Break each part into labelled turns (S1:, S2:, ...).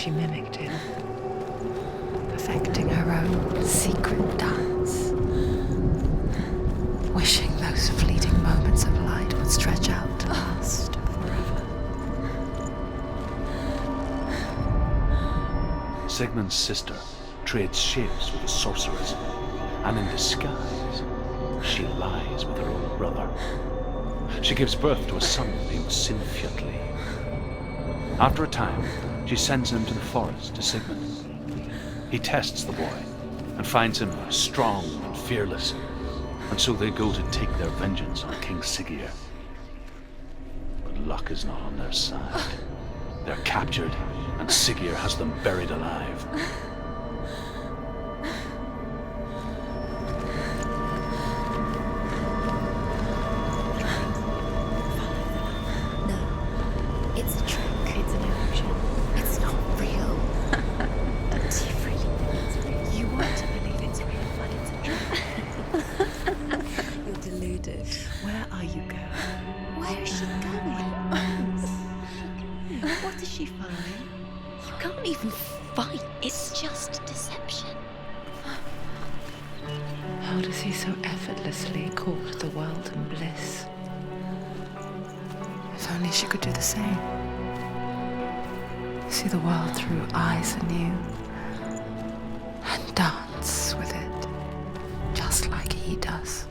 S1: she mimicked him, perfecting her own secret dance, wishing those fleeting moments of light would stretch out to last forever.
S2: Sigmund's sister trades shapes with a sorceress, and in disguise, she lies with her own brother. She gives birth to a son named Sinfjotli. After a time, she sends him to the forest to Sigmund. He tests the boy and finds him strong and fearless, and so they go to take their vengeance on King Siggeir. But luck is not on their side. They're captured, and Siggeir has them buried alive.
S1: Where are you going?
S3: Where is she going? What does she find? You can't even fight. It's just deception.
S1: How does he so effortlessly court the world and bliss? If only she could do the same. See the world through eyes anew and dance with it, just like he does.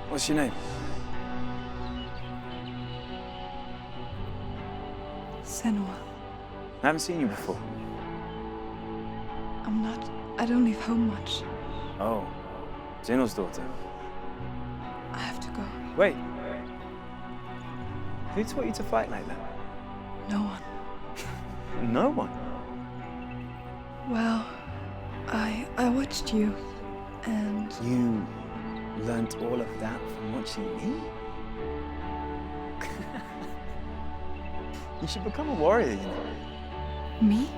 S4: What's your name?
S5: Senua.
S4: I haven't seen you before.
S5: I don't leave home much.
S4: Oh, Zeno's daughter.
S5: I have to go.
S4: Wait. Who taught you to fight like that?
S5: No one.
S4: No one?
S5: Well, I watched you, and...
S4: You learnt all of that from watching me? You should become a warrior, you know.
S5: Me?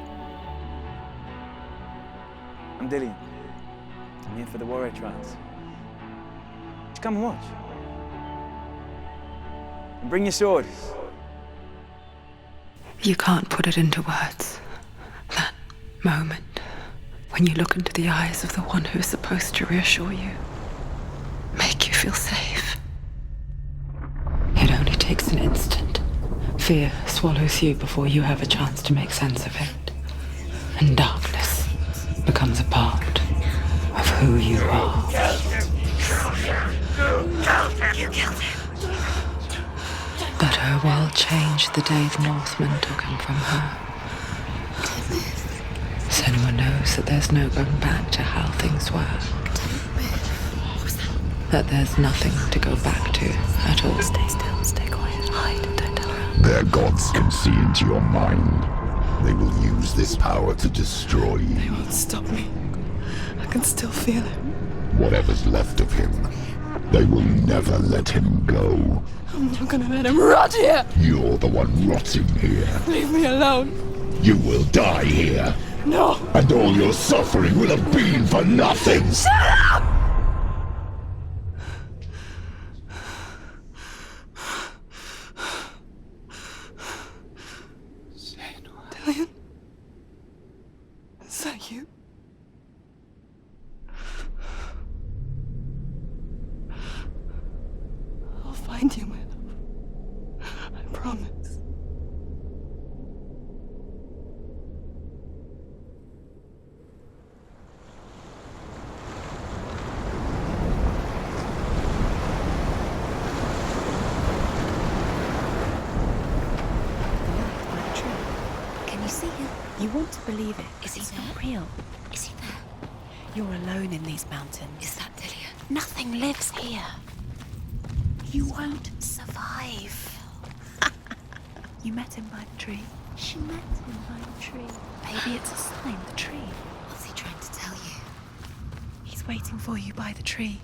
S4: I'm Dillian. I'm here for the warrior trials. Just come and watch. And bring your sword.
S1: You can't put it into words. That moment when you look into the eyes of the one who's supposed to reassure you, make you feel safe. It only takes an instant. Fear swallows you before you have a chance to make sense of it. And darkness becomes a part of who you are.
S3: You killed him.
S1: But her world changed the day the Northmen took him from her. Senua knows that there's no going back to how things were. That there's nothing to go back to at all.
S3: Stay still, stay quiet, hide, don't tell her.
S6: Their gods can see into your mind. They will use this power to destroy you.
S5: They won't stop me. I can still feel it.
S6: Whatever's left of him, they will never let him go.
S5: I'm not gonna let him rot here!
S6: You're the one rotting here.
S5: Leave me alone!
S6: You will die here.
S5: No!
S6: And all your suffering will have been for nothing.
S5: Shut up! Dillian? Is that you? I'll find you, my love. I promise.
S3: see him?
S7: You want to believe it.
S3: Is he
S7: He's
S3: there?
S7: not real.
S3: Is he there?
S7: You're alone in these mountains.
S3: Is that Dillian?
S7: Nothing lives here. You won't survive. You met him by the tree. She met him by the tree. Maybe it's a sign, the tree.
S3: What's he trying to tell you?
S7: He's waiting for you by the tree.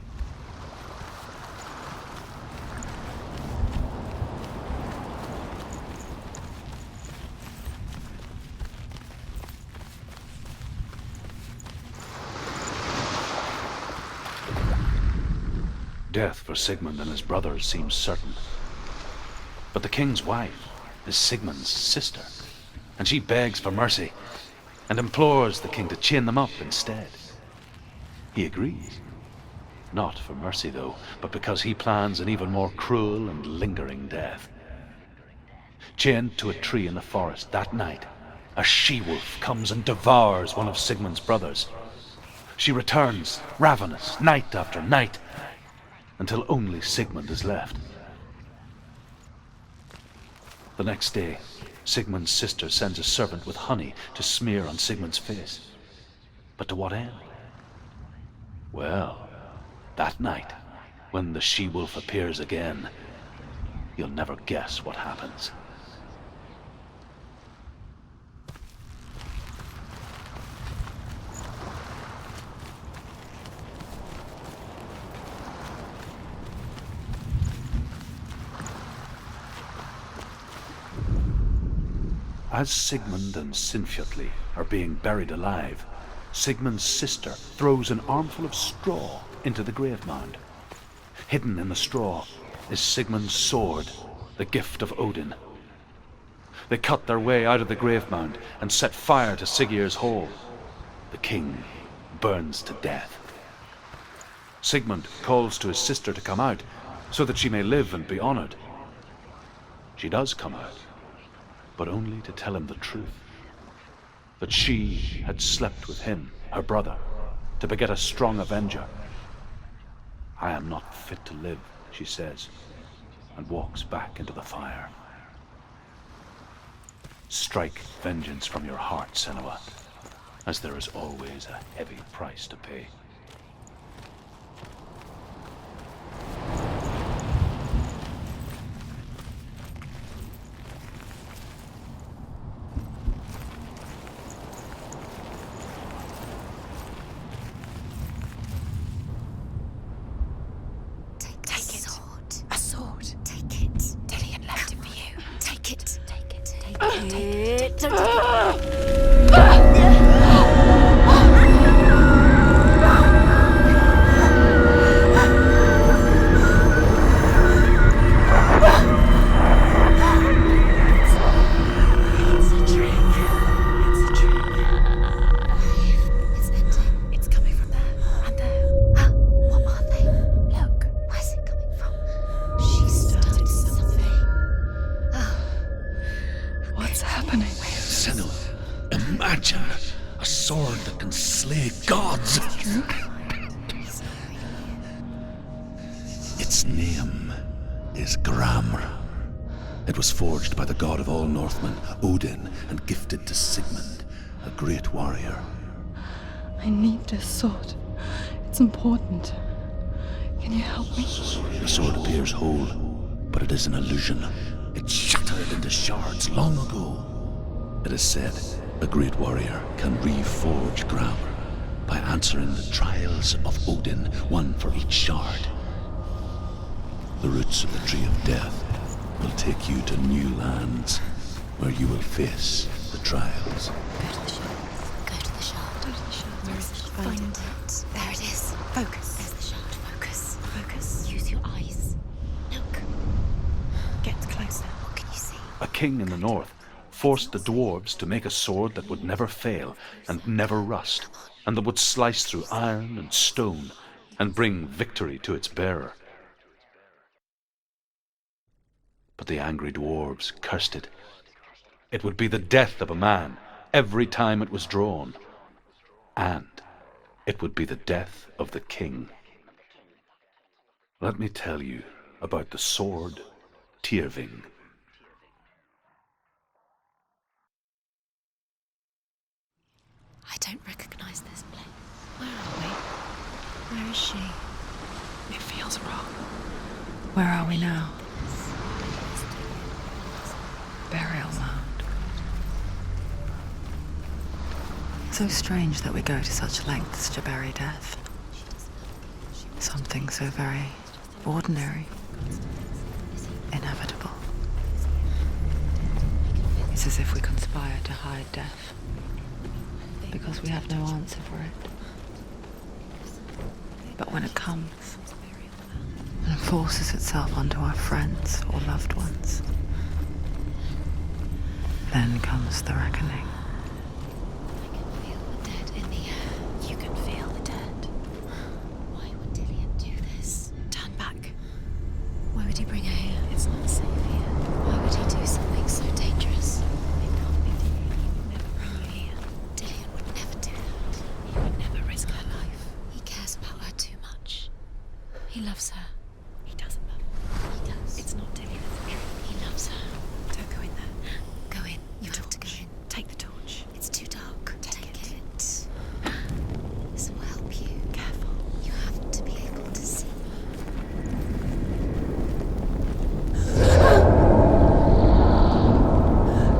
S2: Death for Sigmund and his brothers seems certain. But the king's wife is Sigmund's sister, and she begs for mercy and implores the king to chain them up instead. He agrees. Not for mercy, though, but because he plans an even more cruel and lingering death. Chained to a tree in the forest that night, a she-wolf comes and devours one of Sigmund's brothers. She returns, ravenous, night after night, until only Sigmund is left. The next day, Sigmund's sister sends a servant with honey to smear on Sigmund's face. But to what end? Well, that night, when the she-wolf appears again, you'll never guess what happens. As Sigmund and Sinfjotli are being buried alive, Sigmund's sister throws an armful of straw into the grave mound. Hidden in the straw is Sigmund's sword, the gift of Odin. They cut their way out of the grave mound and set fire to Siggeir's hall. The king burns to death. Sigmund calls to his sister to come out so that she may live and be honored. She does come out, but only to tell him the truth. That she had slept with him, her brother, to beget a strong avenger. I am not fit to live, she says, and walks back into the fire. Strike vengeance from your heart, Senua, as there is always a heavy price to pay. Its name is Gramr. It was forged by the god of all Northmen, Odin, and gifted to Sigmund, a great warrior.
S5: I need this sword. It's important. Can you help me?
S2: The sword appears whole, but it is an illusion. It shattered into shards long ago. It is said a great warrior can reforge Gramr by answering the trials of Odin, one for each shard. The roots of the Tree of Death will take you to new lands, where you will face the trials.
S3: Go to the shard. Go to the shard. Where is it? Find it. There it is. Focus. There's the shard. Focus. Focus. Use your eyes. Look.
S7: Get closer.
S3: What can you see?
S2: A king in the north forced the dwarves to make a sword that would never fail and never rust, and that would slice through iron and stone and bring victory to its bearer. But the angry dwarves cursed it. It would be the death of a man every time it was drawn. And it would be the death of the king. Let me tell you about the sword Tyrving.
S1: what's wrong. Where are we now? Burial mound. So strange that we go to such lengths to bury death. Something so very ordinary, inevitable. It's as if we conspire to hide death, because we have no answer for it. But when it comes and forces itself onto our friends or loved ones, then comes the reckoning.
S3: I can feel the dead in the air. You can feel the dead. Why would Dillian do this? Turn back. Why would he bring her here? It's not safe here. Why would he do something so dangerous? It can't be Dillian. He would never bring you here. Dillian would never do that. He would never risk her life. He cares about her too much. He loves her. He doesn't love her. He does. It's not Dillian. He loves her. Don't go in there. Go in. You have to go in. Take the torch. It's too dark. Take it. This will help you. Careful. You have to be able to see.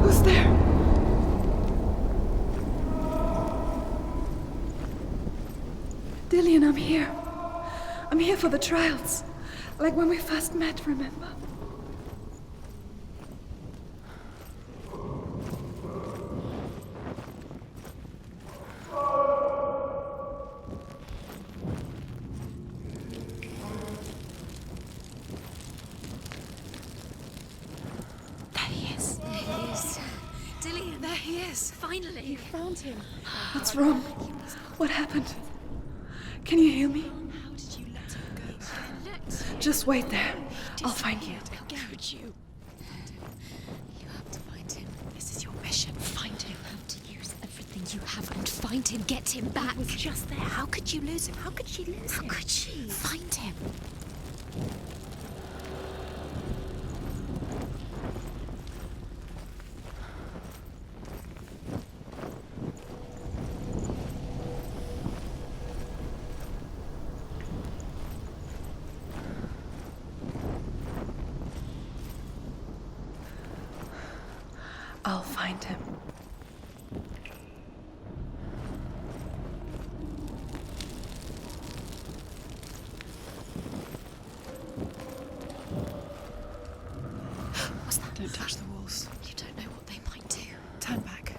S5: Who's there? Dillian, I'm here. I'm here for the trials. Like when we first met, remember?
S3: There he is. There he is. Dillian, there he is. Finally. You found him.
S5: What's wrong? What happened? Can you hear me?
S3: How did you let him go?
S5: Just wait there. I'll find you.
S3: How could you? You have to find him. This is your mission. Find him. You have to use everything you have and find him. Get him back. He was just there. How could you lose him? How could she lose him? How could she? Find him.
S5: I'll find him.
S3: What's that?
S5: Don't touch the walls.
S3: You don't know what they might do.
S5: Turn back.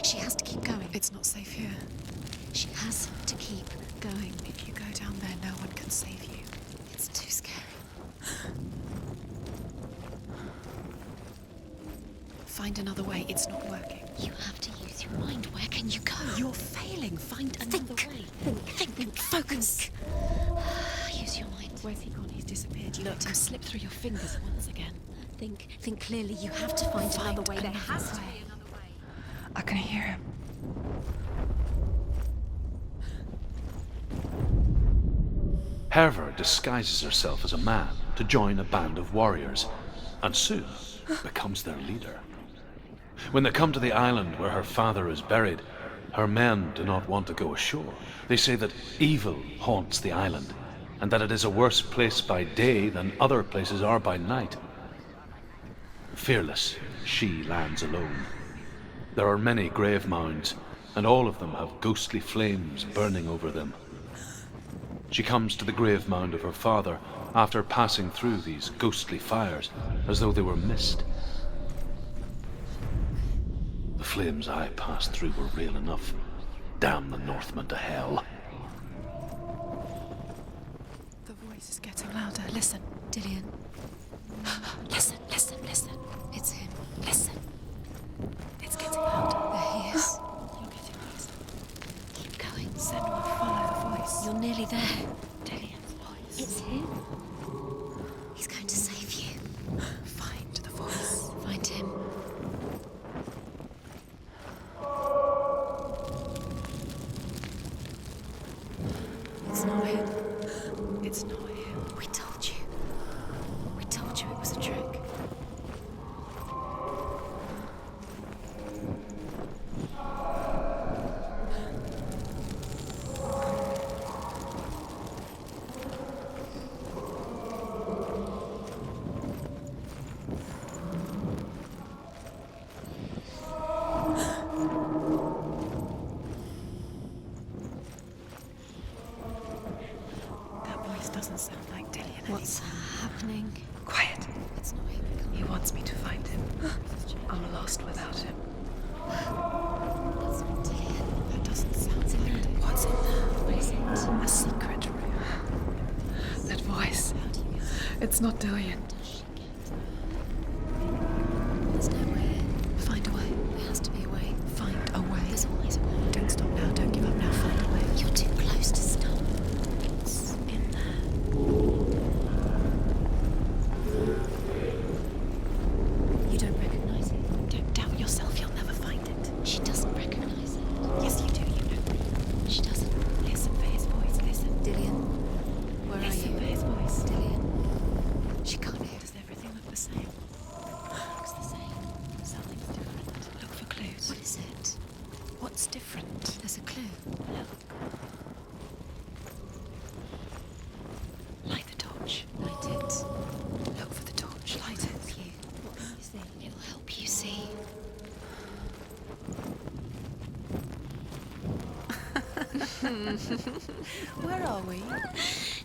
S3: She has to keep going.
S5: It's not safe here.
S3: She has to keep going.
S5: If you go down there, no one can save you.
S3: It's too scary.
S5: Find another way. It's not working.
S3: You have to use your mind. Where can you go?
S5: You're failing. Find another way.
S3: Think. Focus. Use your mind.
S5: Where's he gone? He's disappeared. You
S3: Look.
S5: let him slip through your fingers once again.
S3: Think clearly. You have to find another way. There has to be another way.
S5: I can hear him.
S2: Herver disguises herself as a man to join a band of warriors, and soon becomes their leader. When they come to the island where her father is buried, her men do not want to go ashore. They say that evil haunts the island, and that it is a worse place by day than other places are by night. Fearless, she lands alone. There are many grave mounds, and all of them have ghostly flames burning over them. She comes to the grave mound of her father after passing through these ghostly fires as though they were mist. The flames I passed through were real enough. Damn the Northmen to hell.
S5: The voice is getting louder. Listen.
S3: Dillian. Listen. It's him. Listen.
S5: It's getting louder.
S3: There he is.
S5: You're getting closer.
S3: Keep going.
S5: Senua, follow the voice.
S3: You're nearly there.
S5: Dillian's voice.
S3: It's him. He's going to save you.
S5: Find the voice.
S3: Find him. It's not him.
S5: It's not him.
S3: We told you. We told you it was a trick.
S5: I'm lost without him.
S3: That's not Dillian. That doesn't sound like it. What's in there? What is it? A secret room.
S5: That voice.
S3: How do you get it?
S5: It's not Dillian.
S3: Does she get it? There's no way in. Find a way. There has to be a way. Find a way. There's always a way. Don't stop now. Don't give up now. Find a way. You're too close to stop. It's in there. You don't recognize it. Don't doubt yourself. You'll never find it. She doesn't recognize it. Yes, you do. You know. She doesn't. Listen for his voice. Listen. Dillian. Where are you? Listen for his voice. Dillian. She can't hear. Does everything look the same? Looks the same. Something's different. Look for clues. What is it? What's different? There's a clue. Look. Light the torch. Light it. Look for the torch. Light it. You. What can you see? It'll help you see. Where are we?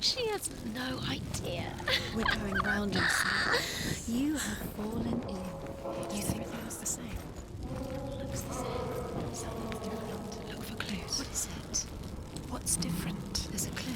S3: She has no idea. We're going round in circles. You have fallen in. You think everything looks the same? It looks the same. Something's different. Look for clues. What is it? What's different? There's a clue.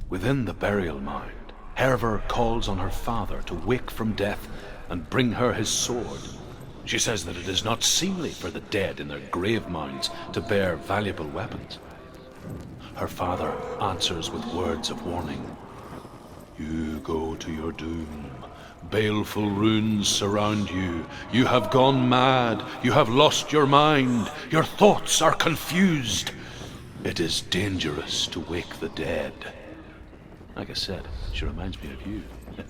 S2: Within the burial mound, Hervor calls on her father to wake from death and bring her his sword. She says that it is not seemly for the dead in their grave mounds to bear valuable weapons. Her father answers with words of warning. You go to your doom. Baleful runes surround you. You have gone mad. You have lost your mind. Your thoughts are confused. It is dangerous to wake the dead. Like I said, she reminds me of you.
S3: Let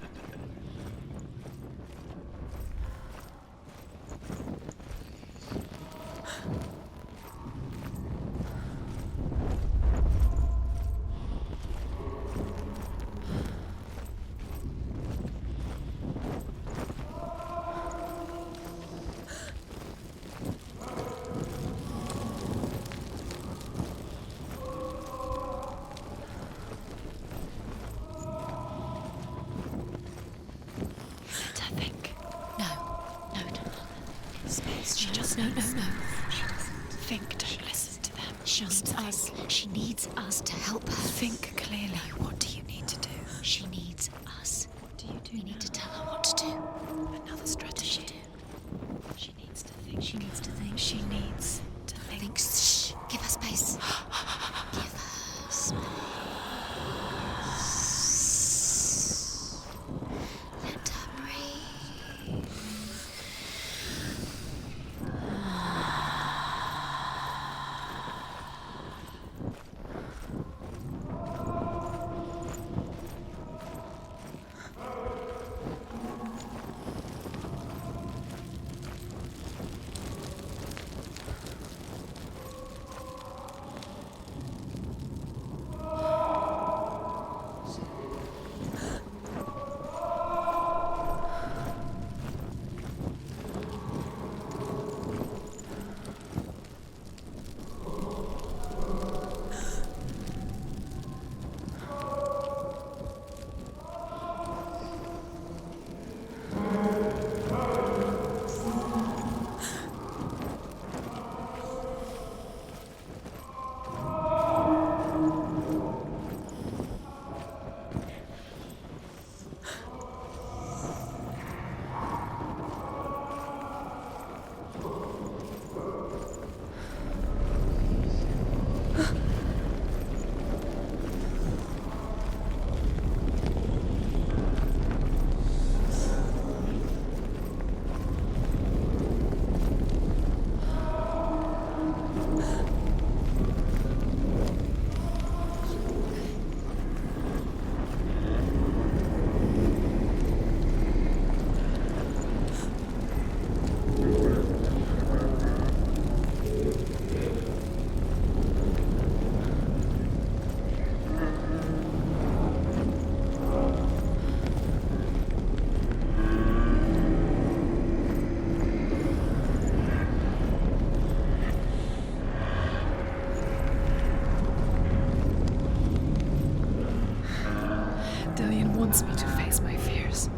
S3: her think. No, Space. She just no. She doesn't think. Don't listen to them. She needs us. She needs us to help her. Think clearly. What do you need to do? She needs us. What do you do? We need to tell her what to do. Another strategy. She needs to think. She needs to think. She needs to think. Shh. Give her space. Give her space. Let her breathe.
S5: wants me to face my fears.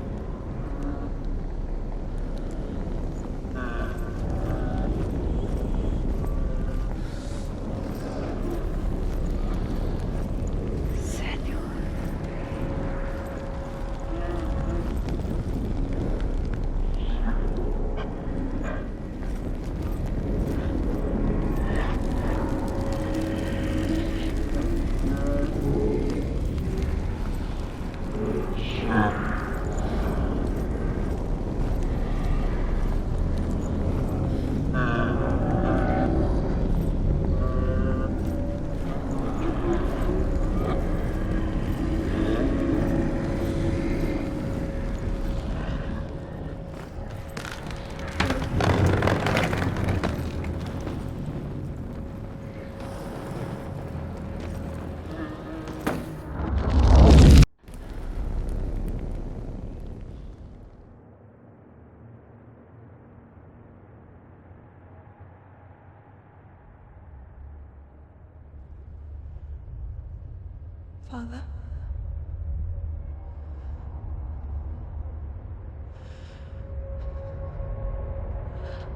S5: Father?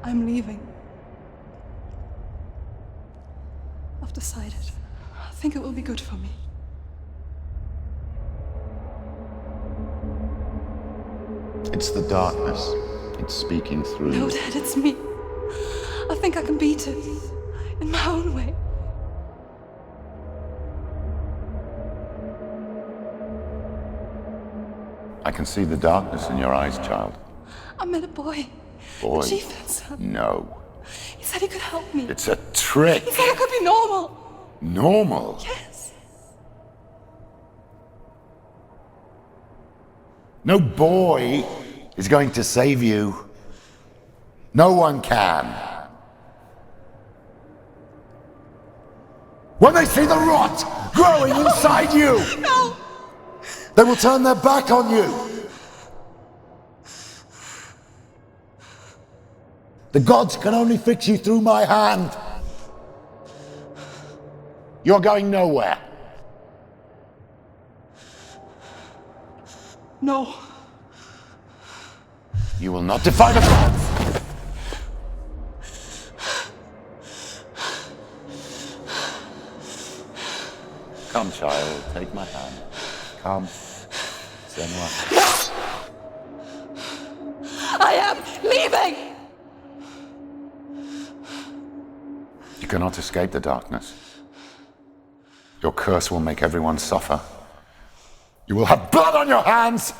S5: I'm leaving. I've decided. I think it will be good for me.
S6: It's the darkness. It's speaking through
S5: No,
S6: you.
S5: Dad, it's me. I think I can beat it. In my own way.
S6: I can see the darkness in your eyes, child.
S5: I met a boy.
S6: Boy.
S5: The chieftain's son.
S6: No.
S5: He said he could help me.
S6: It's a trick.
S5: He said I could be normal.
S6: Normal.
S5: Yes.
S6: No boy is going to save you. No one can. When they see the rot growing inside you,
S5: No!
S6: they will turn their back on you. The gods can only fix you through my hand. You're going nowhere.
S5: No.
S6: You will not defy the gods. Come, child, take my hand. Come. Senua.
S5: I am leaving!
S6: You cannot escape the darkness. Your curse will make everyone suffer. You will have blood on your hands!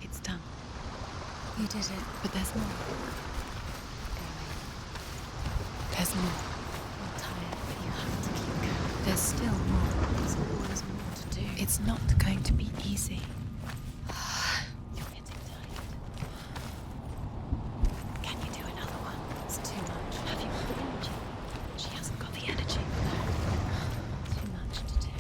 S3: It's done. You did it, but there's more. There's more. You're tired, but you have to keep going. There's still more. There's always more to do. It's not going to be easy. You're getting tired. Can you do another one? It's too much. Have you got the energy? She hasn't got the energy. No. Too much to do.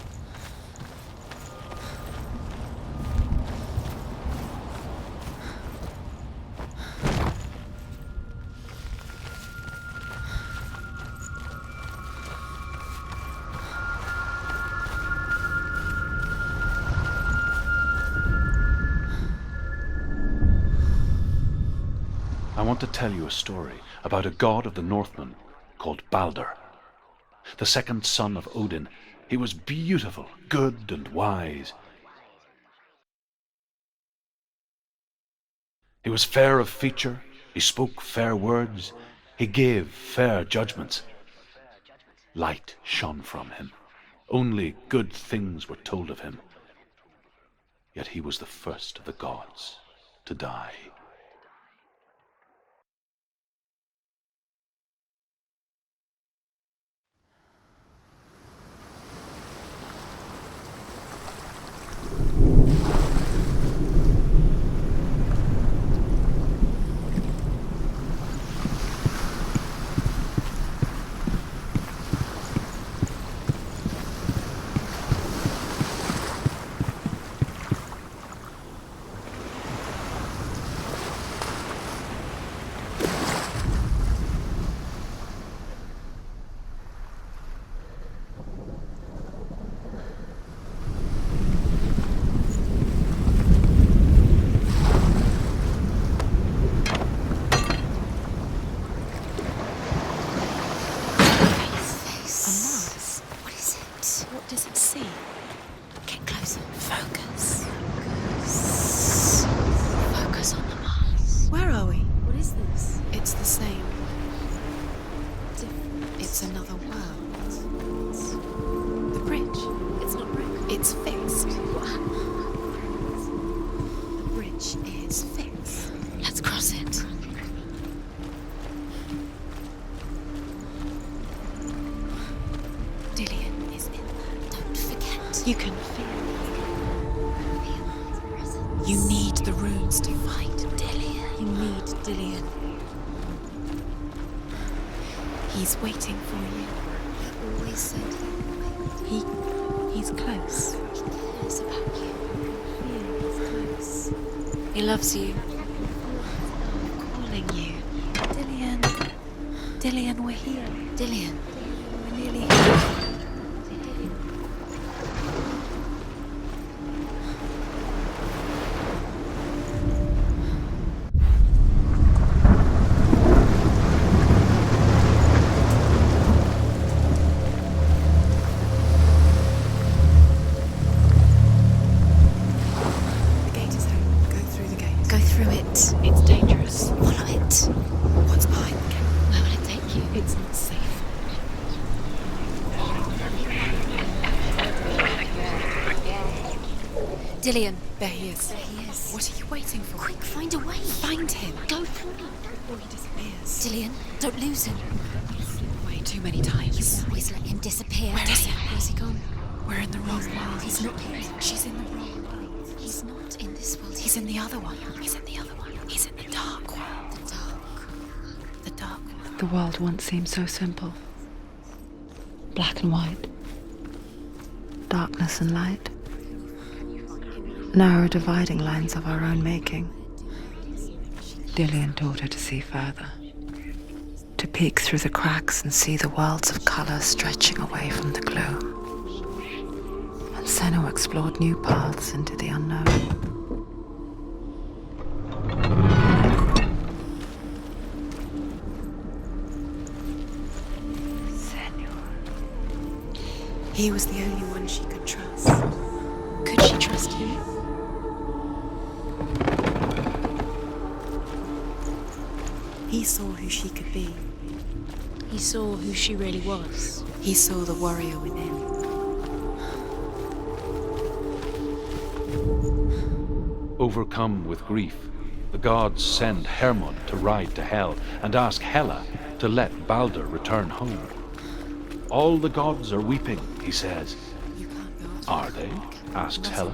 S2: I want to tell you a story about a god of the Northmen called Balder. The second son of Odin. He was beautiful, good, and wise. He was fair of feature, he spoke fair words, he gave fair judgments. Light shone from him. Only good things were told of him. Yet he was the first of the gods to die.
S3: bridge is fixed. Let's cross it. Dillion is in there. Don't forget. You can feel his presence. You need the runes to fight Dillion. You need Dillion. He's waiting for you. He always said he's close. He cares about you. He's close. He loves you. I'm calling you. Dillion. Dillion, we're here. Dillion. We're nearly here. It's dangerous. Follow it. What's behind the gate? Where will it take you? It's not safe. Dillion. There he is. There he is. What are you waiting for? Quick, find a way. Find him. Go through before he disappears. Dillion, don't lose him. He's slipped away too many times. You always let him disappear. Where is he? Where's he gone? We're in the wrong world. He's not here. She's in the wrong world. He's not in this world. He's in the other one. He's in the other one. He's in the dark world. The dark world.
S1: The world once seemed so simple. Black and white. Darkness and light. Narrow dividing lines of our own making. Dillion taught her to see further. To peek through the cracks and see the worlds of color stretching away from the gloom. And Senua explored new paths into the unknown.
S3: He was the only one she could trust. Could she trust him? He saw who she could be. He saw who she really was. He saw the warrior within.
S2: Overcome with grief, the gods send Hermod to ride to Hell and ask Hela to let Baldur return home. All the gods are weeping, he says. Are they? Asks Hela.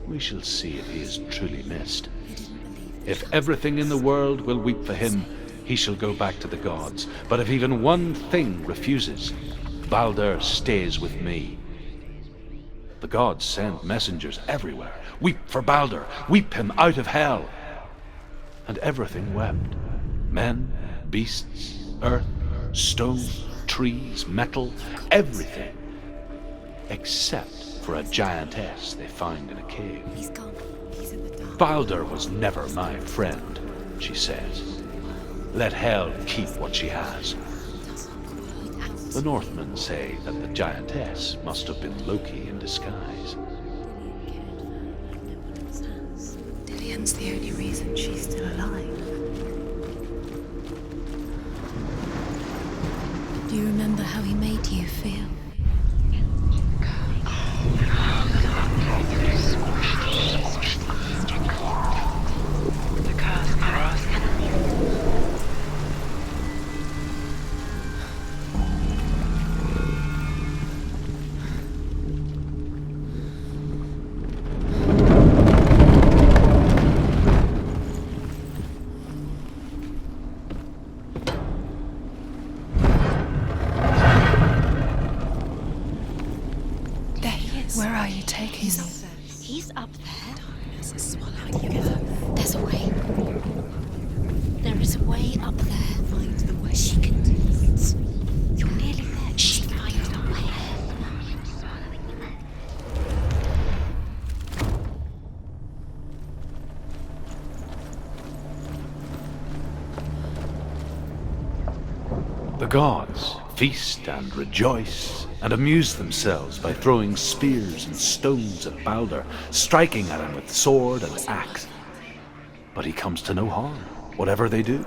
S2: We shall see if he is truly missed. If everything in the world will weep for him, he shall go back to the gods. But if even one thing refuses, Baldur stays with me. The gods send messengers everywhere. Weep for Baldur, weep him out of Hell. And everything wept. Men, beasts, earth, stone, trees, metal, everything. Except for a giantess they find in a cave.
S3: He's gone. He's in the dark.
S2: Baldur was never my friend, she says. Let Hel keep what she has. The Northmen say that the giantess must have been Loki in disguise.
S3: Dillion's the only reason she's still alive. Do you remember how he made you feel? Where are you taking me? He's up there. Darkness is swallowing you up. There's a way. There is a way up there. Find the way. She can do it. You're nearly there. She can find the way.
S2: The gods feast and rejoice and amuse themselves by throwing spears and stones at Baldur, striking at him with sword and axe. But he comes to no harm, whatever they do.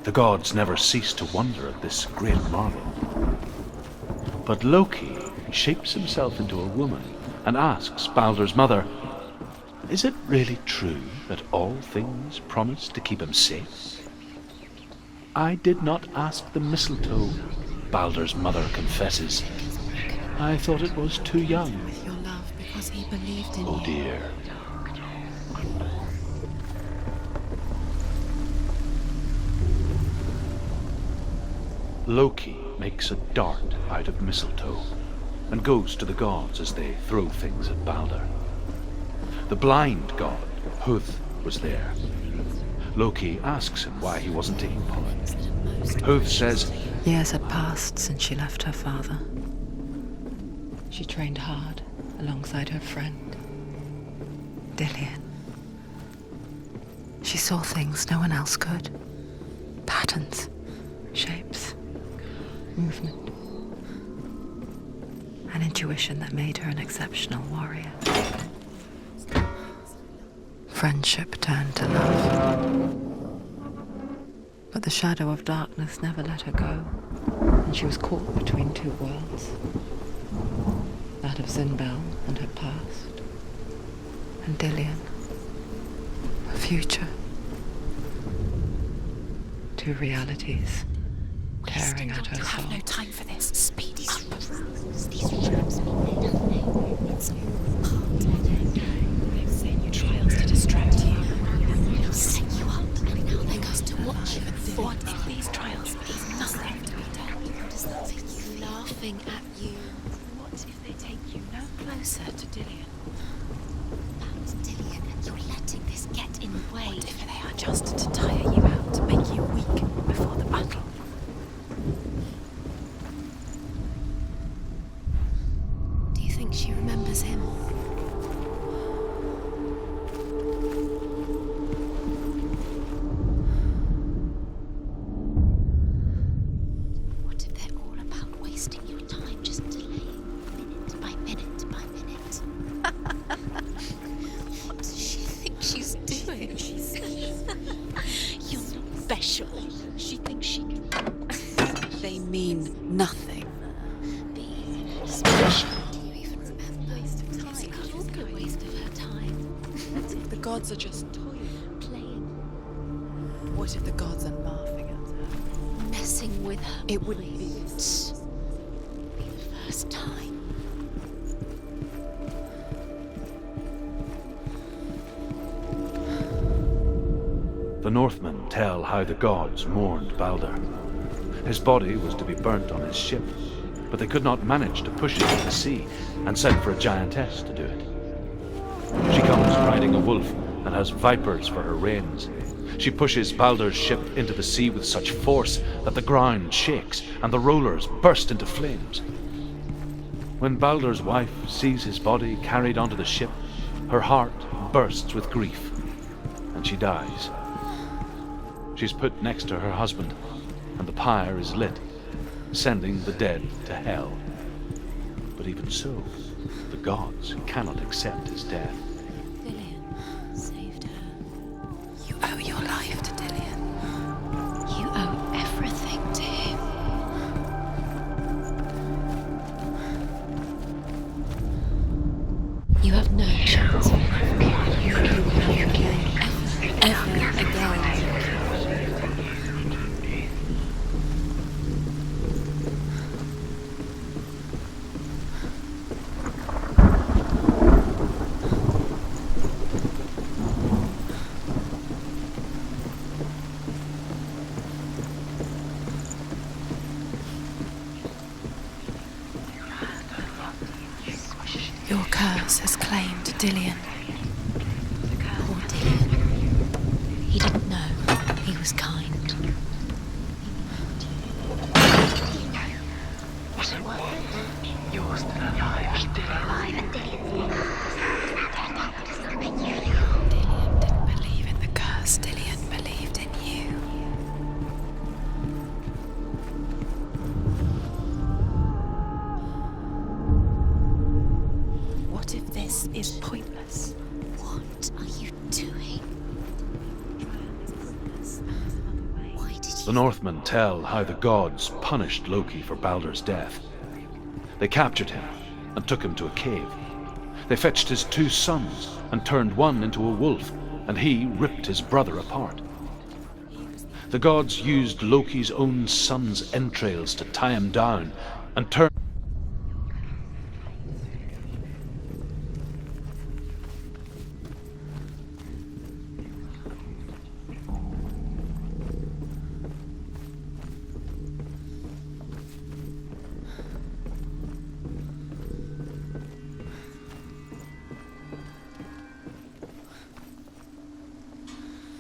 S2: The gods never cease to wonder at this great marvel. But Loki shapes himself into a woman and asks Baldur's mother, Is it really true that all things promise to keep him safe? I did not ask the mistletoe, Baldur's mother confesses. I thought it was too young.
S3: With your love because he believed in
S2: Oh
S3: you.
S2: dear. Loki makes a dart out of mistletoe and goes to the gods as they throw things at Baldur. The blind god, Huth, was there. Loki asks him why he wasn't taking part. Huth says,
S1: Years had passed since she left her father. She trained hard alongside her friend, Dillian. She saw things no one else could. Patterns, shapes, movement. An intuition that made her an exceptional warrior. Friendship turned to love. But the shadow of darkness never let her go, and she was caught between two worlds. That of Zinbel and her past, and Dillian, her future. Two realities tearing at her
S3: You have
S1: soul.
S3: no time for this. Speed up.
S7: These rooms mean nothing. It's all part of it.
S3: They've sent you trials to distract you.
S7: It'll set you up. Now they
S3: Because to watch you and what if these trials is nothing to be done?
S7: How does that make you feel?
S3: Laughing at you. What if they take you no closer to Dillian?
S7: That's Dillian, and you're letting this get in the way.
S3: What if they are just to tire you out, to make you weak before the battle? Do you think she remembers him?
S7: What if they're all about wasting your time, just delaying minute by minute by minute? What does she think she's doing? You're not special. She thinks she can
S3: They mean nothing.
S7: be special. Do you even remember? Waste of time. It's a good waste of her time.
S3: The gods are just toying.
S7: Playing,
S3: What if the gods are laughing at her?
S7: messing with her.
S3: It wouldn't be
S7: mind. Be the first time.
S2: the Northmen tell how the gods mourned Baldur. His body was to be burnt on his ship, but they could not manage to push it into the sea and sent for a giantess to do it. She comes riding a wolf and has vipers for her reins. She pushes Baldur's ship into the sea with such force that the ground shakes and the rollers burst into flames. When Baldur's wife sees his body carried onto the ship, her heart bursts with grief, and she dies. She's put next to her husband, and the pyre is lit, sending the dead to hell. But even so, the gods cannot accept his death.
S7: Dillian saved her.
S3: You owe your life to Dillian.
S7: You owe everything to him. You have no chance of ever again.
S3: Your curse has claimed Dillian.
S7: Poor Dillian. He didn't know. He was kind. Was it worth it?
S8: You're still alive, still alive.
S3: Dillian didn't believe in the curse. Dillian believed in you. What if this is pointless?
S7: What are you doing? Why did you?
S2: The Northmen tell how the gods punished Loki for Baldur's death. They captured him and took him to a cave. They fetched his 2 sons and turned one into a wolf, and he ripped his brother apart. The gods used Loki's own son's entrails to tie him down and turn.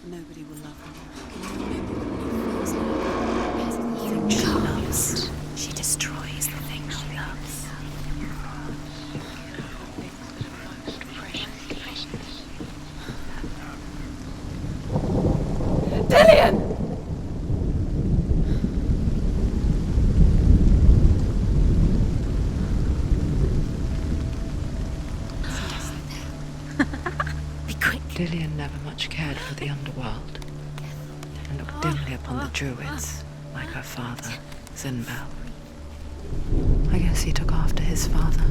S1: Nobody will love her.
S7: She loves. She destroys the thing she loves.
S1: Dillian!
S7: Be quick.
S1: Dillian never much cared for the underworld and looked dimly upon the druids, like her father, Zinbel. I guess he took after his father,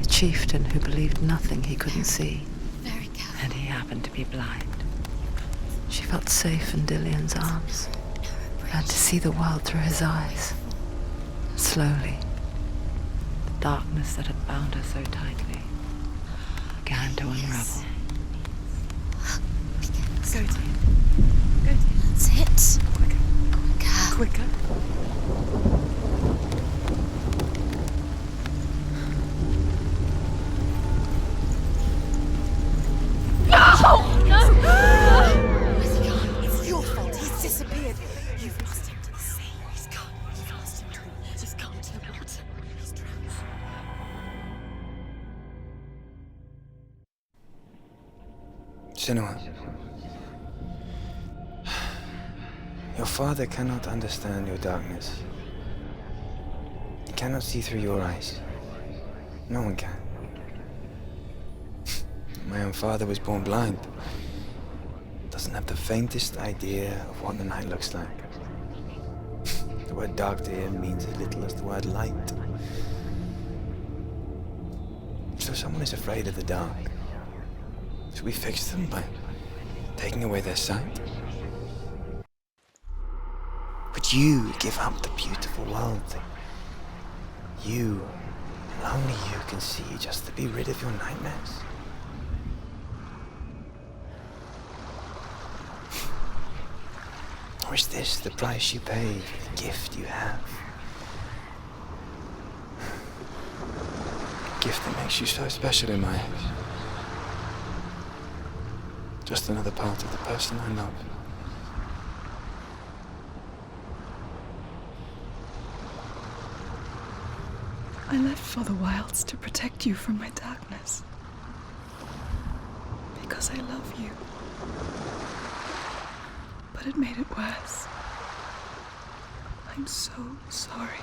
S1: a chieftain who believed nothing he couldn't see,
S7: Very careful.
S1: and he happened to be blind. She felt safe in Dillian's arms, learned to see the world through his eyes. Slowly, the darkness that had bound her so tightly began to unravel.
S7: Go to him. Go to him. That's it. Quicker.
S1: Quicker.
S7: Where's he gone? It's your fault. He's disappeared. You've lost him to the sea. He's gone. You've lost him to the water. He's gone to the water. He's drowned.
S4: Senua, your father cannot understand your darkness. He cannot see through your eyes. No one can. My own father was born blind. Doesn't have the faintest idea of what the night looks like. The word dark to him means as little as the word light. So someone is afraid of the dark. Should we fix them by taking away their sight? Would you give up the beautiful world that you, and only you, can see just to be rid of your nightmares? Or is this the price you pay for the gift you have? A gift that makes you so special in my eyes. Just another part of the person I love.
S5: I left for the wilds to protect you from my darkness. Because I love you. But it made it worse. I'm so sorry.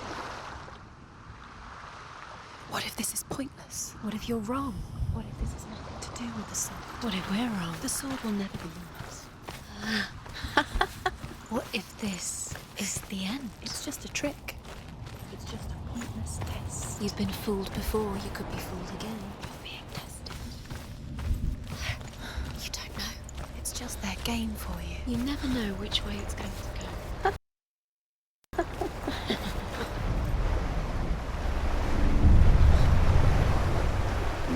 S7: What if this is pointless? What if you're wrong? What if this has nothing to do with the sword? What if we're wrong? The sword will never be yours. What if this is the end? It's just a trick. It's just a pointless test. You've been fooled before. You could be fooled again. You're being tested. You don't know. It's just their game for you. You never know which way it's going to go.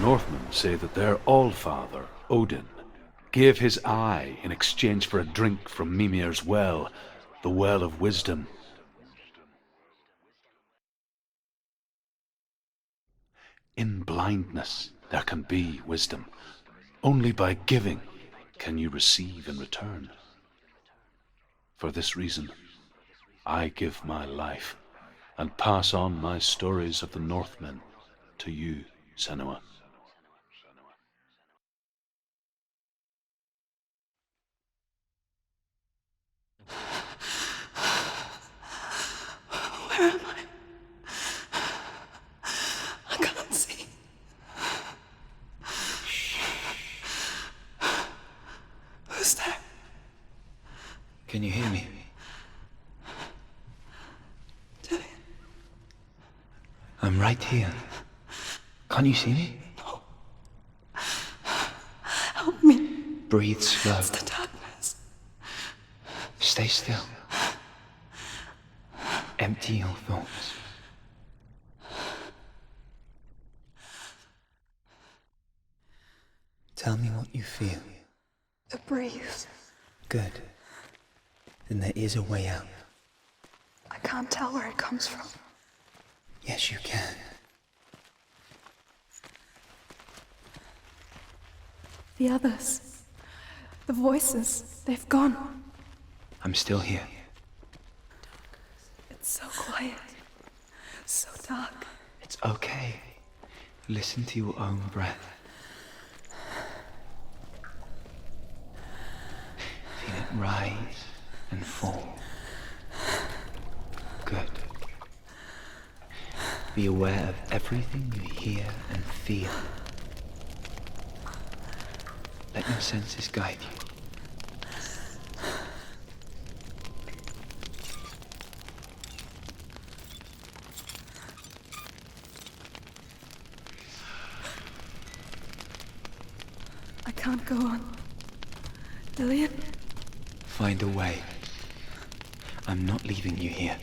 S2: Northmen say that their Allfather, Odin, gave his eye in exchange for a drink from Mimir's well, the Well of Wisdom. In blindness there can be wisdom. Only by giving can you receive in return. For this reason, I give my life and pass on my stories of the Northmen to you, Senua.
S5: Where am I? I can't see. Who's there?
S4: Can you hear me?
S5: Dillian.
S4: I'm right here. Can't you see me?
S5: No.
S4: Breathe slow.
S5: It's the darkness.
S4: Stay still. Empty your thoughts. Tell me what you feel.
S5: A breeze.
S4: Good. Then there is a way out.
S5: I can't tell where it comes from.
S4: Yes, you can.
S5: The others. The voices. They've gone.
S4: I'm still here.
S5: It's so quiet. So dark.
S4: It's okay. Listen to your own breath. Feel it rise and fall. Good. Be aware of everything you hear and feel. Let your senses guide you.
S5: I can't go on. Dillian?
S4: Find a way. I'm not leaving you here.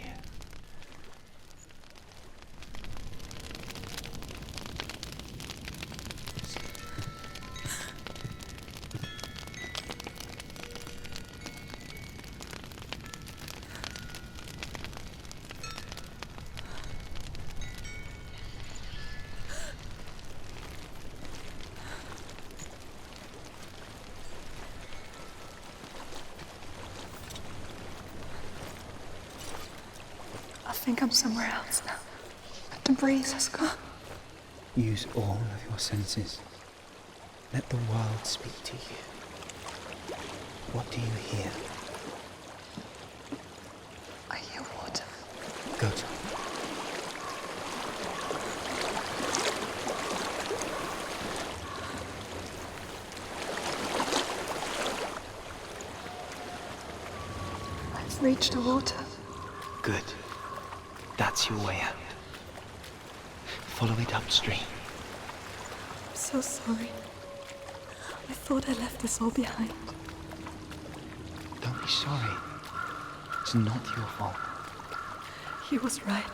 S5: I think I'm somewhere else now. The breeze has gone.
S4: Use all of your senses. Let the world speak to you. What do you hear?
S5: I hear water.
S4: Good.
S5: I've reached the water.
S4: Good. That's your way out. Follow it upstream.
S5: I'm so sorry. I thought I left this all behind.
S4: Don't be sorry. It's not your fault.
S5: He was right.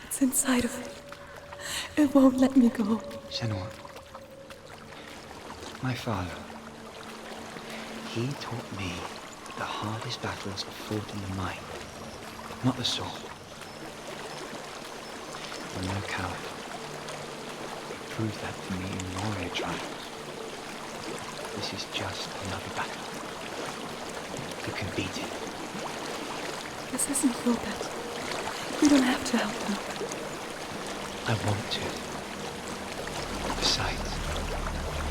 S5: It's inside of me. It won't let me go.
S4: Senor, my father, he taught me the hardest battles are fought in the mind, not the sword. I'm no coward. He proved that to me in warrior trials. This is just another battle. You can beat it.
S5: This isn't your battle. You don't have to help me.
S4: I want to. Besides,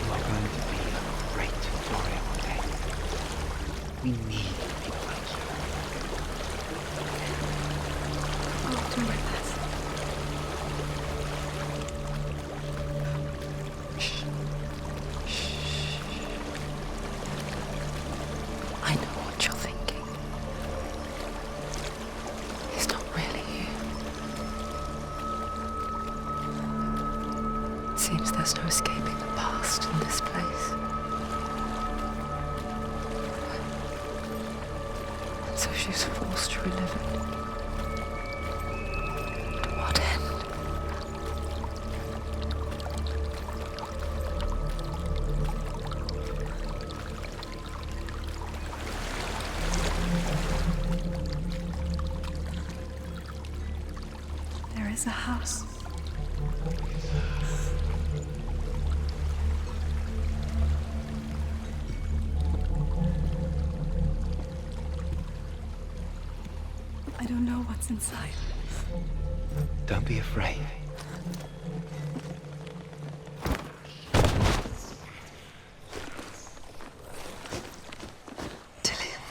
S4: you are going to be a great warrior one day. We need people like you.
S5: I'll do my best.
S1: I know what you're thinking. He's not really here. Seems there's no escaping the past in this place. And so she's forced to relive it. To what end?
S5: There is a house. I don't know what's inside.
S4: Don't be afraid.
S5: Dillian,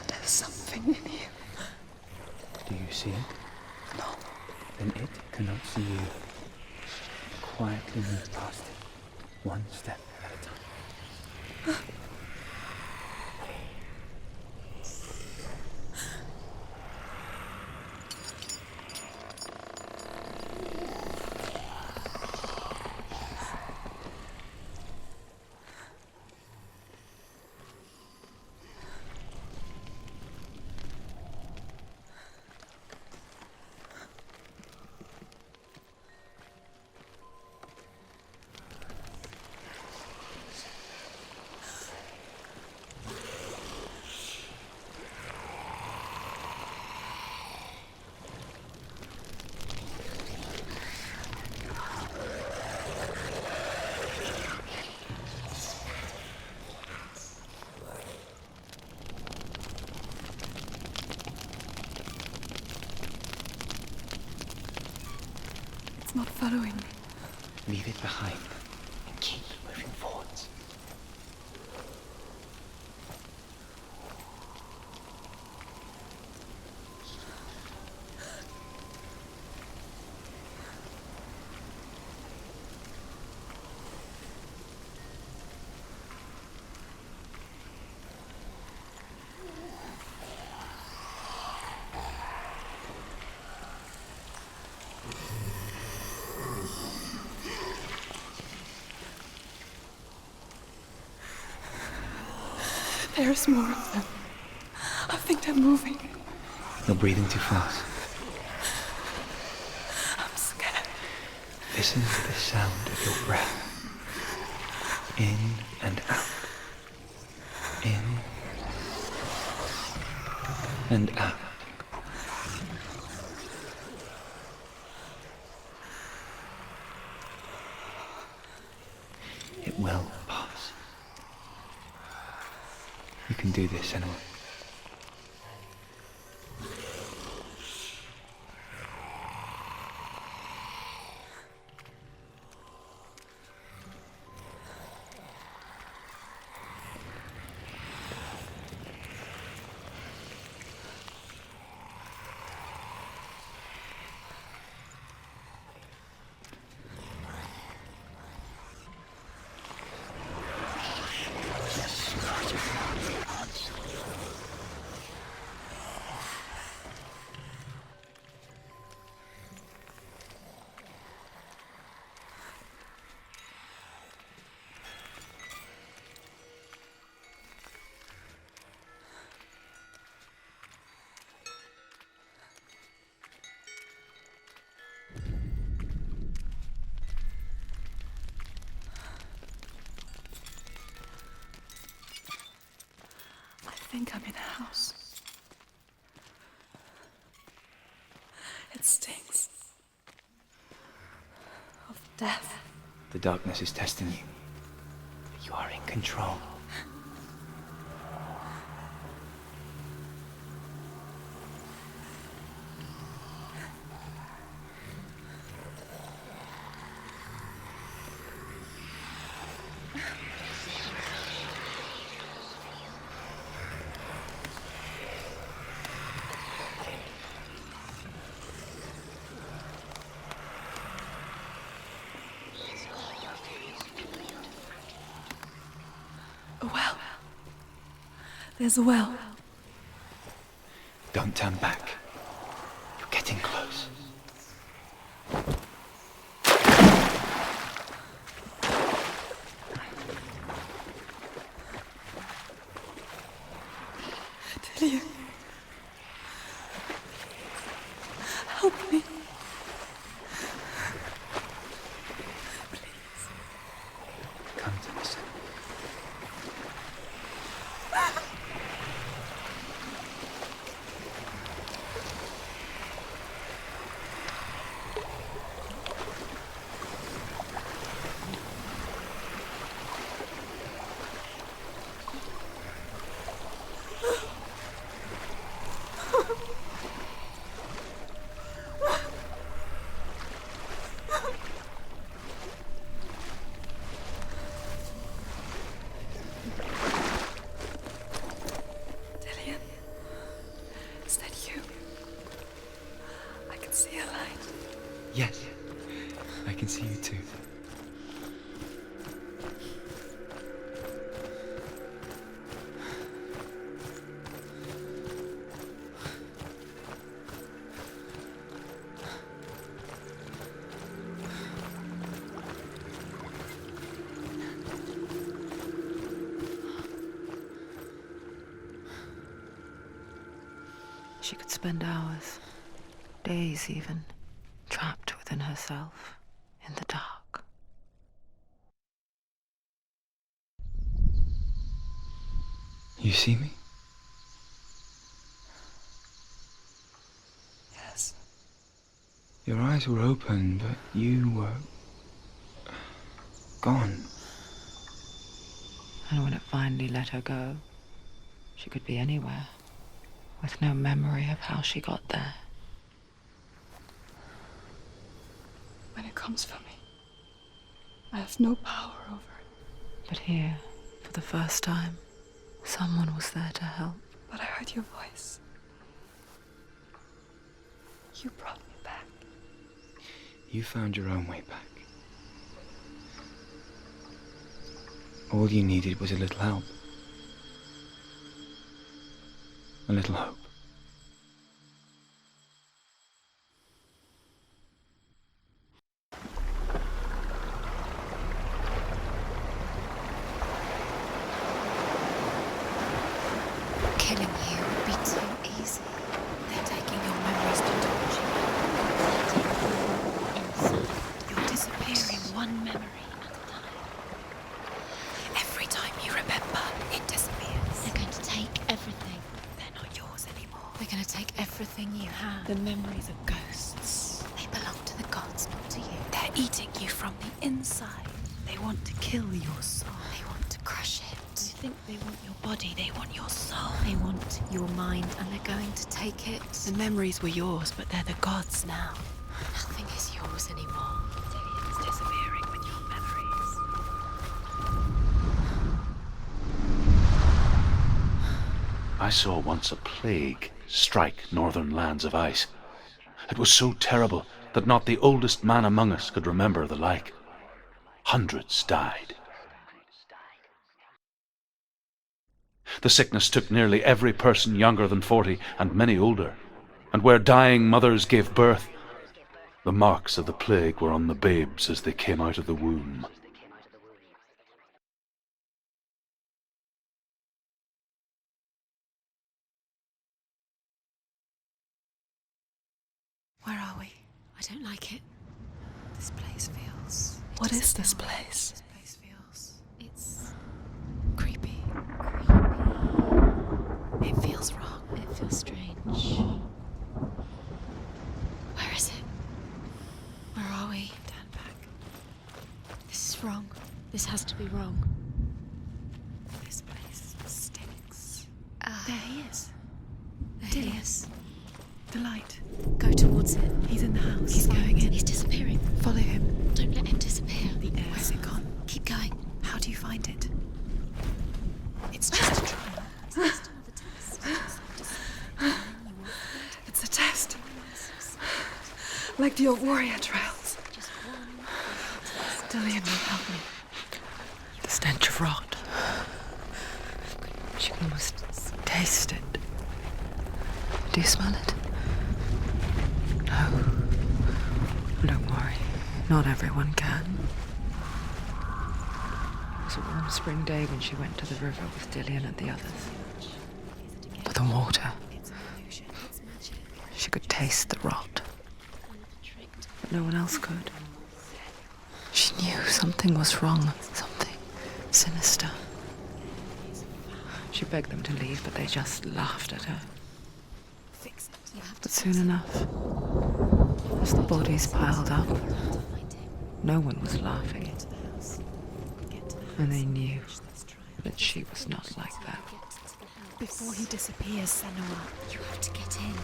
S5: there's something in you.
S4: Do you see it?
S5: No.
S4: Then it cannot see you. Quietly move past it, one step at a time.
S5: not following me.
S4: Leave it behind and keep moving forwards.
S5: There's more of them. I think they're moving.
S4: You're breathing too fast.
S5: I'm scared.
S4: Listen to the sound of your breath. In and out. In and out. It will pass. You can do this, Senua.
S5: I think I'm in a house. It stinks of death.
S4: The darkness is testing you. But you are in control.
S5: A well. There's a well.
S4: Don't turn back. You're getting close.
S5: Delia. Help me.
S4: Come to listen.
S5: Delia. Is that you? I can see a light.
S4: Yes, I can see you too.
S1: She could spend hours, days even, trapped within herself, in the dark.
S4: You see me?
S5: Yes.
S4: Your eyes were open, but you were gone.
S1: And when it finally let her go, she could be anywhere, with no memory of how she got there.
S5: when it comes for me. I have no power over it.
S1: But here, for the first time, someone was there to help.
S5: But I heard your voice. You brought me back.
S4: You found your own way back. All you needed was a little help. A little hope.
S3: Killing you would be too easy. They're taking your memories to torture you. Inside. You're disappearing one memory at a time. Every time you remember, it disappears. They're going to take everything. They're not yours anymore. They're going to take everything you have. The memories are ghosts. They belong to the gods, not to you. They're eating you from the inside. They want to kill your soul. They want to crush it. You think they want your body, they want your soul. They want your mind, and they're going to take it. The memories were yours, but they're the gods now. Nothing is yours anymore. It's disappearing with your memories.
S2: I saw once a plague strike northern lands of ice. It was so terrible that not the oldest man among us could remember the like. Hundreds died. The sickness took nearly every person younger than 40 and many older, and where dying mothers gave birth, the marks of the plague were on the babes as they came out of the womb.
S3: Where are we? I don't like it. This place feels...
S5: What is this place?
S3: This place feels... It's... creepy. It feels wrong. It feels strange. Where is it? Where are we? Turn back. This is wrong. This has to be wrong. This place stinks. There he is. There he is.
S5: The light.
S3: Go towards it.
S5: He's in the house.
S3: He's going in. He's disappearing.
S5: Follow him.
S3: Don't let him disappear.
S5: The air. Where's it gone?
S3: Keep going.
S5: How do you find it?
S3: It's just a trial.
S5: It's a test. Like the old warrior trials. Dillian will help me.
S1: The stench of rot. She can almost taste it. Do you smell it? No. Don't worry. Not everyone can. It was a warm spring day when she went to the river with Dillian and the others. But the water. She could taste the rot. But no one else could. She knew something was wrong. Something sinister. She begged them to leave, but they just laughed at her. But soon enough, as the bodies piled up, no one was laughing. And they knew that she was not like that.
S3: Before he disappears, Senua, you have to get in.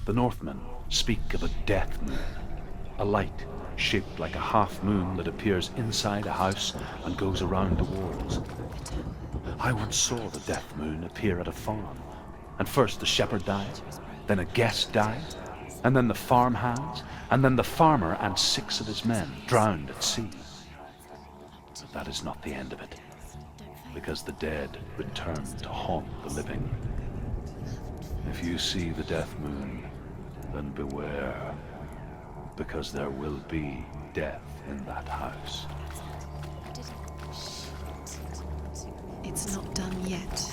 S2: The Northmen speak of a death moon, a light shaped like a half moon that appears inside a house and goes around the walls. I once saw the death moon appear at a farm, and first the shepherd died, then a guest died, and then the farmhands, and then the farmer and 6 of his men drowned at sea. But that is not the end of it, because the dead return to haunt the living. If you see the death moon, then beware, because there will be death in that house.
S5: It's not done yet.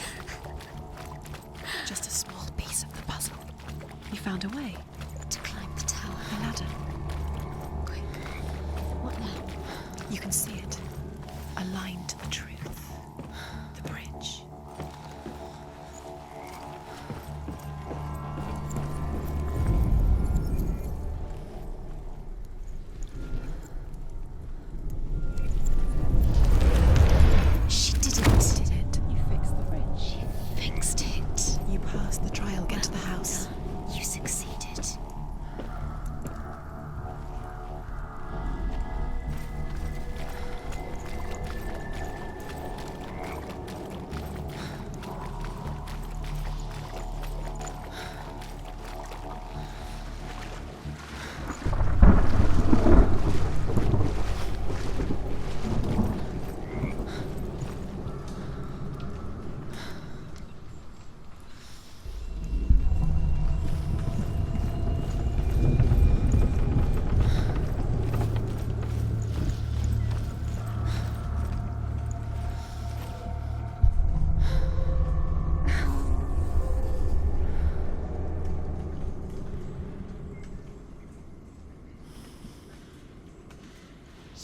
S5: Just a small piece of the puzzle. You found a way.
S3: To climb the tower.
S5: The ladder.
S3: Quick. What now?
S5: You can see it. Aligned to the truth. The bridge.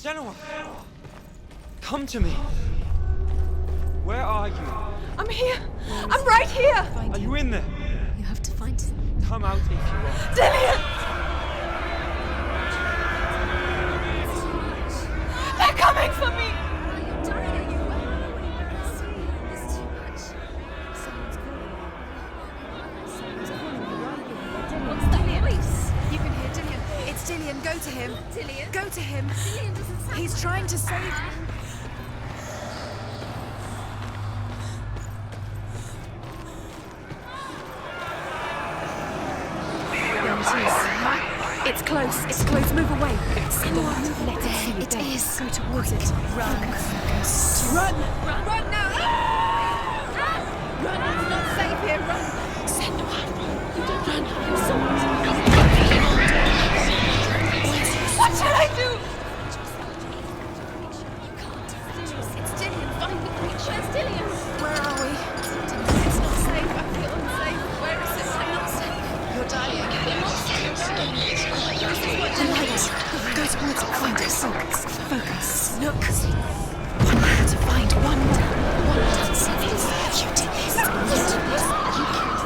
S9: Senua! Come to me! Where are you?
S5: I'm here! I'm right here!
S9: Are you in there?
S7: You have to find him.
S9: Come out if you are.
S5: Dillian! They're coming for me!
S7: What's that voice? You can hear Dillian. It's Dillian. Go to him. Dillian? Go to him. Dillian doesn't sound. He's trying to save you. It's close. It's close. Move away. Senua, let it see you. It is. Go towards it. Run. Focus. Run. Run now. Run. It's not safe here. Run. Senua, run. You don't run.
S5: What should I do?
S7: You can't. It's Dillian. Find the creature. Where's Dillian? Where are we? It's not safe. I feel unsafe. Where is it? I'm not safe. You're dying. You're not safe. You're dying. The light. Go towards it. Find it. Focus. Look. One more to find. Wonder. You did this. You can't.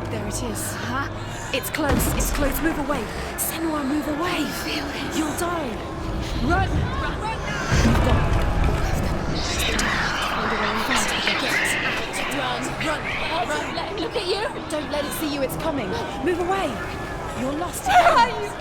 S7: There it is. Huh? It's close. It's close. Move away. Senua, move away. I feel it. You'll die. Run. Run now. You've got it. Run. Let him look at you. Don't let it see you. It's coming. Move away. You're lost.
S5: Where are you?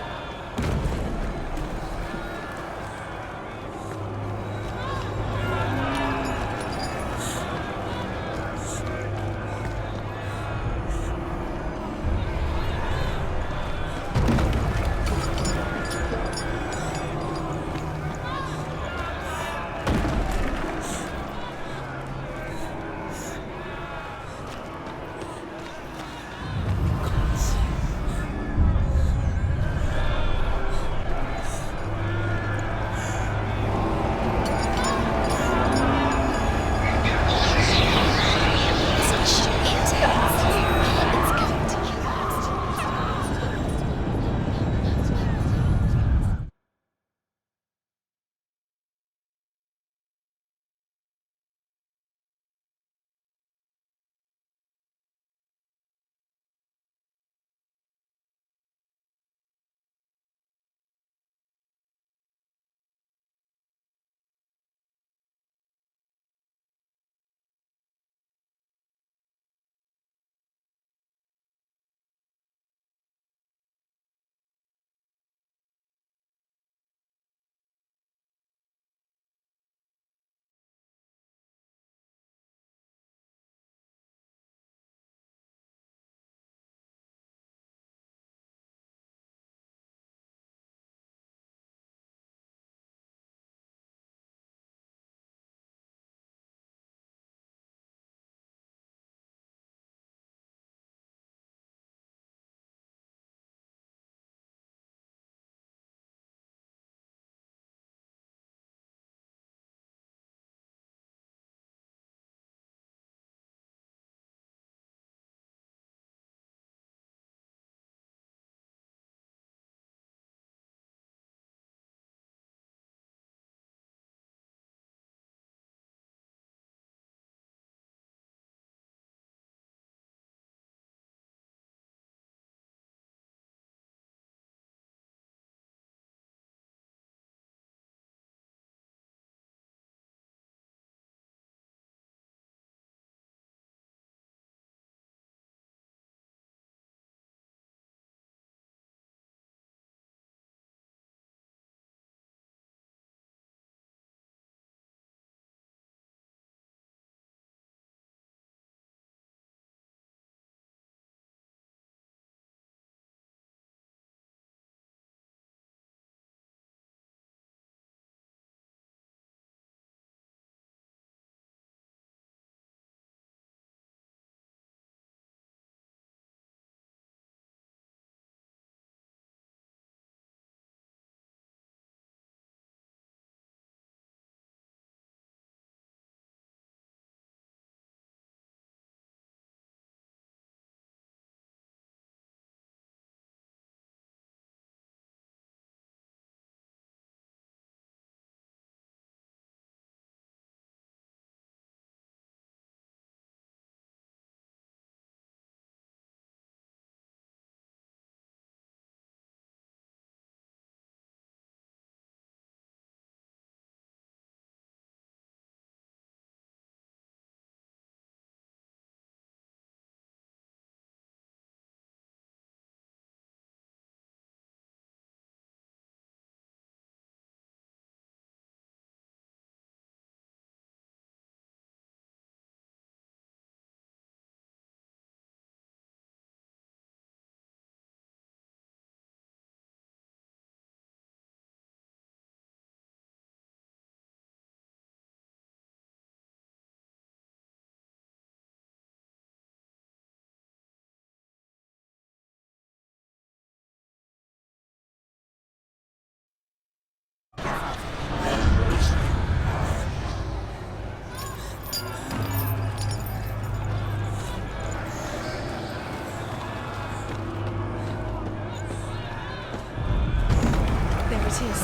S7: is.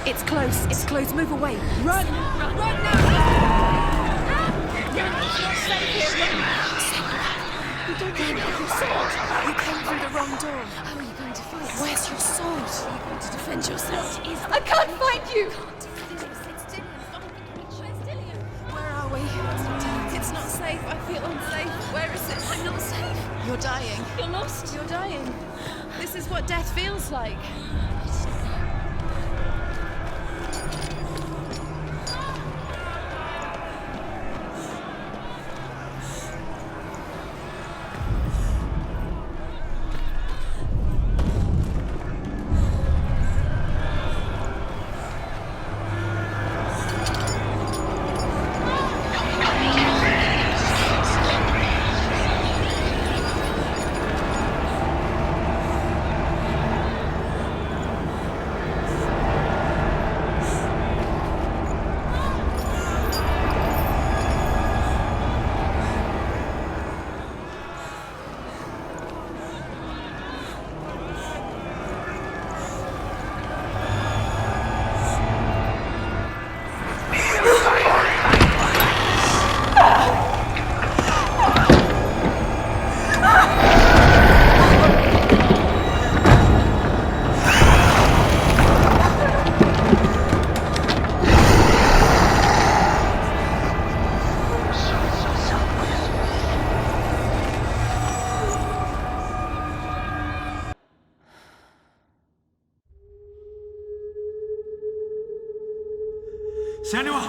S7: It's close. It's close. Move away. Run! Run now! It's not safe here. You don't have your sword. You came through the wrong door. How are you going to fight? Where's your sword? Are you going to defend yourself?
S5: I can't find you!
S7: Where are we? It's not safe. I feel unsafe. Where is it? I'm not safe. You're dying. You're lost. You're dying. This is what death feels like.
S9: Senua!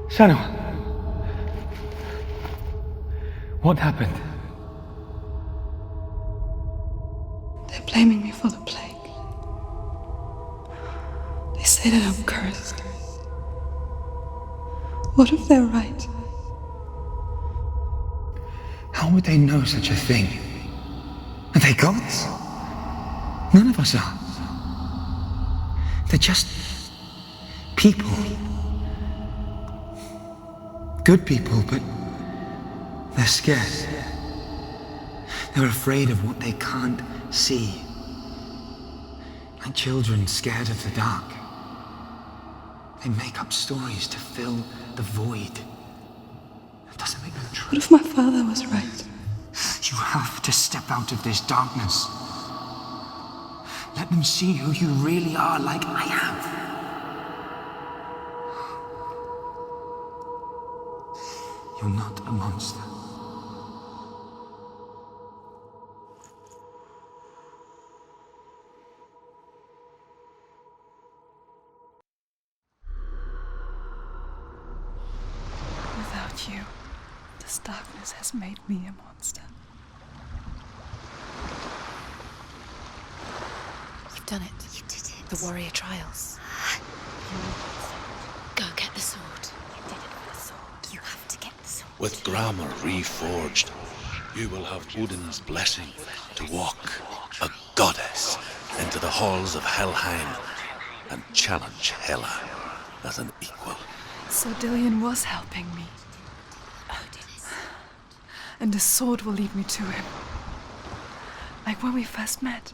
S4: Senua! What happened?
S5: They're blaming me for the plague. They say that I'm cursed. What if they're right?
S4: How would they know such a thing? Are they gods? None of us are. They're just people. Good people, but they're scared. They're afraid of what they can't see. Like children scared of the dark. They make up stories to fill the void. It doesn't make them true.
S5: What if my father was right?
S4: You have to step out of this darkness. Let them see who you really are, like I have. You're not a monster.
S5: Without you, this darkness has made me a monster.
S7: You've done it. You did it. The warrior trials. Go get the sword. You did it with the sword. You have to get the sword.
S2: With grammar reforged, you will have Odin's blessing to walk, a goddess, into the halls of Helheim and challenge Hela as an equal.
S5: So Dillion was helping me. And the sword will lead me to him. Like when we first met.